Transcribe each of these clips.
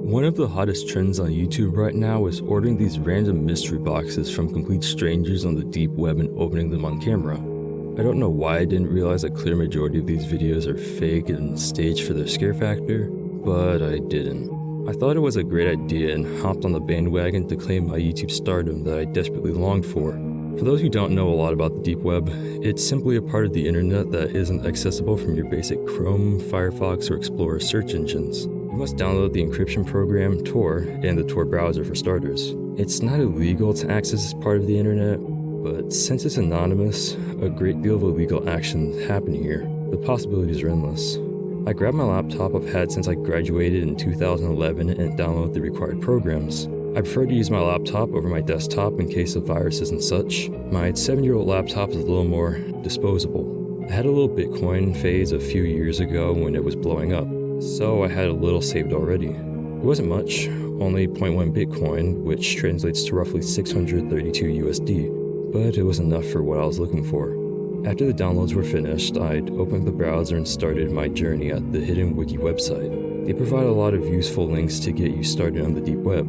One of the hottest trends on YouTube right now is ordering these random mystery boxes from complete strangers on the deep web and opening them on camera. I don't know why I didn't realize a clear majority of these videos are fake and staged for their scare factor, but I didn't. I thought it was a great idea and hopped on the bandwagon to claim my YouTube stardom that I desperately longed for. For those who don't know a lot about the deep web, it's simply a part of the internet that isn't accessible from your basic Chrome, Firefox, or Explorer search engines. You must download the encryption program Tor and the Tor browser for starters. It's not illegal to access this part of the internet, but since it's anonymous, a great deal of illegal action happen here. The possibilities are endless. I grabbed my laptop I've had since I graduated in 2011 and downloaded the required programs. I prefer to use my laptop over my desktop in case of viruses and such. My 7-year-old laptop is a little more disposable. I had a little Bitcoin phase a few years ago when it was blowing up, so I had a little saved already. It wasn't much, only 0.1 Bitcoin, which translates to roughly 632 USD, but it was enough for what I was looking for. After the downloads were finished, I'd opened the browser and started my journey at the Hidden Wiki website. They provide a lot of useful links to get you started on the deep web.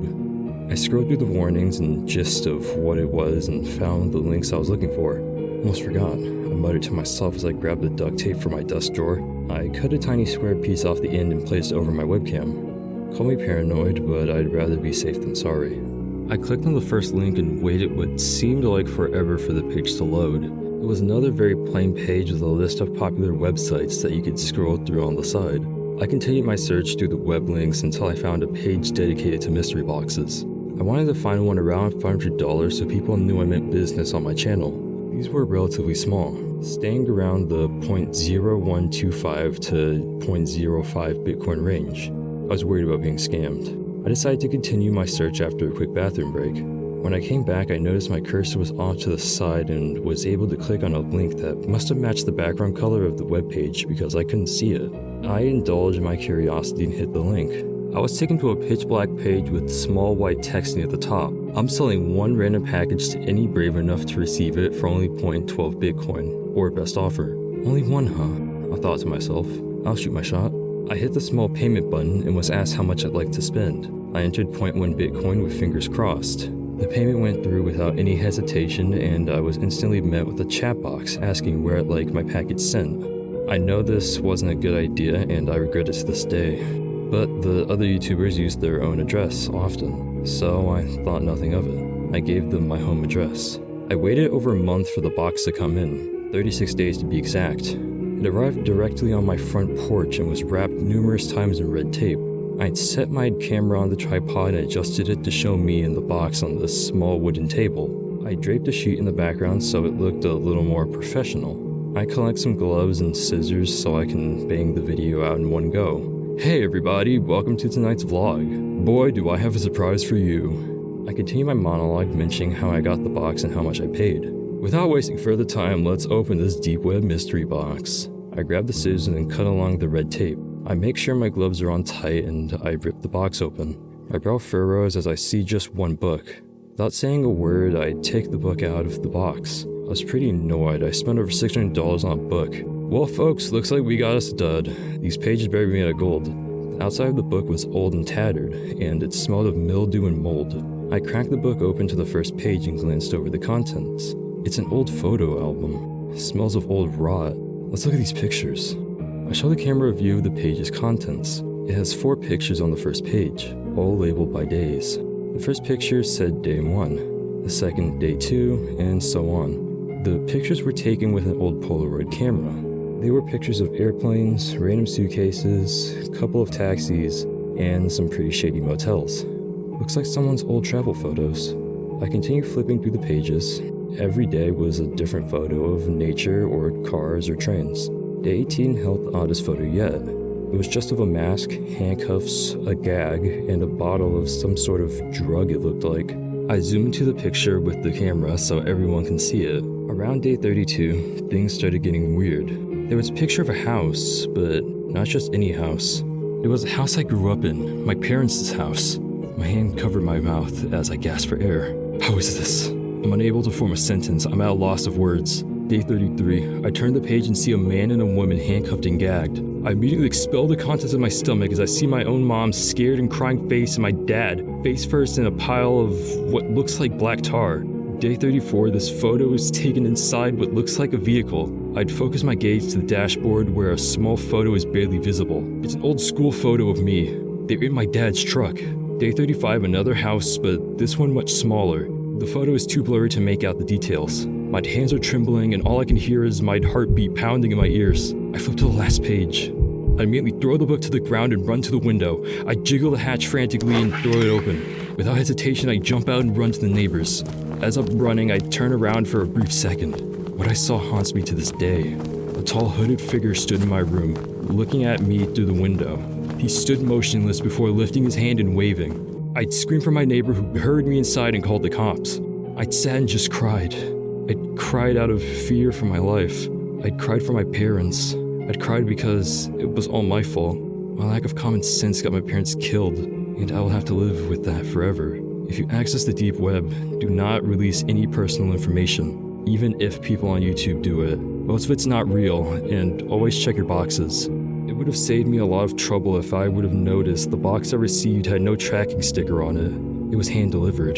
I scrolled through the warnings and gist of what it was and found the links I was looking for. Almost forgot. I muttered to myself as I grabbed the duct tape from my desk drawer. I cut a tiny square piece off the end and placed it over my webcam. Call me paranoid, but I'd rather be safe than sorry. I clicked on the first link and waited what seemed like forever for the page to load. It was another very plain page with a list of popular websites that you could scroll through on the side. I continued my search through the web links until I found a page dedicated to mystery boxes. I wanted to find one around $500 so people knew I meant business on my channel. These were relatively small, staying around the 0.0125 to 0.05 Bitcoin range. I was worried about being scammed. I decided to continue my search after a quick bathroom break. When I came back, I noticed my cursor was off to the side and was able to click on a link that must have matched the background color of the webpage because I couldn't see it. I indulged in my curiosity and hit the link. I was taken to a pitch black page with small white text near the top. I'm selling one random package to any brave enough to receive it for only 0.12 Bitcoin, or best offer. Only one, huh? I thought to myself. I'll shoot my shot. I hit the small payment button and was asked how much I'd like to spend. I entered 0.1 Bitcoin with fingers crossed. The payment went through without any hesitation, and I was instantly met with a chat box asking where I'd like my package sent. I know this wasn't a good idea, and I regret it to this day. But the other YouTubers used their own address often, so I thought nothing of it. I gave them my home address. I waited over a month for the box to come in, 36 days to be exact. It arrived directly on my front porch and was wrapped numerous times in red tape. I'd set my camera on the tripod and adjusted it to show me in the box on this small wooden table. I draped a sheet in the background so it looked a little more professional. I collect some gloves and scissors so I can bang the video out in one go. Hey everybody, welcome to tonight's vlog. Boy, do I have a surprise for you. I continue my monologue mentioning how I got the box and how much I paid. Without wasting further time, let's open this deep web mystery box. I grab the scissors and cut along the red tape. I make sure my gloves are on tight and I rip the box open. My brow furrows as I see just one book. Without saying a word, I take the book out of the box. I was pretty annoyed. I spent over $600 on a book. Well folks, looks like we got us a dud. These pages better be made of gold. The outside of the book was old and tattered, and it smelled of mildew and mold. I cracked the book open to the first page and glanced over the contents. It's an old photo album. It smells of old rot. Let's look at these pictures. I show the camera a view of the page's contents. It has 4 pictures on the first page, all labeled by days. The first picture said day 1, the second day 2, and so on. The pictures were taken with an old Polaroid camera. They were pictures of airplanes, random suitcases, a couple of taxis, and some pretty shady motels. Looks like someone's old travel photos. I continued flipping through the pages. Every day was a different photo of nature or cars or trains. Day 18 held the oddest photo yet. It was just of a mask, handcuffs, a gag, and a bottle of some sort of drug it looked like. I zoom into the picture with the camera so everyone can see it. Around day 32, things started getting weird. There was a picture of a house, but not just any house. It was a house I grew up in, my parents' house. My hand covered my mouth as I gasped for air. How is this? I'm unable to form a sentence. I'm at a loss of words. Day 33. I turn the page and see a man and a woman handcuffed and gagged. I immediately expel the contents of my stomach as I see my own mom's scared and crying face and my dad, face first in a pile of what looks like black tar. Day 34, this photo is taken inside what looks like a vehicle. I'd focus my gaze to the dashboard where a small photo is barely visible. It's an old school photo of me. They're in my dad's truck. Day 35, another house, but this one much smaller. The photo is too blurry to make out the details. My hands are trembling and all I can hear is my heartbeat pounding in my ears. I flip to the last page. I immediately throw the book to the ground and run to the window. I jiggle the hatch frantically and throw it open. Without hesitation, I jump out and run to the neighbors. As I'm running, I turn around for a brief second. What I saw haunts me to this day. A tall hooded figure stood in my room, looking at me through the window. He stood motionless before lifting his hand and waving. I'd screamed for my neighbor who heard me inside and called the cops. I'd sat and just cried. I'd cried out of fear for my life. I'd cried for my parents. I'd cried because it was all my fault. My lack of common sense got my parents killed, and I will have to live with that forever. If you access the deep web, do not release any personal information, even if people on YouTube do it. Most of it's not real, and always check your boxes. It would have saved me a lot of trouble if I would have noticed the box I received had no tracking sticker on it. It was hand-delivered.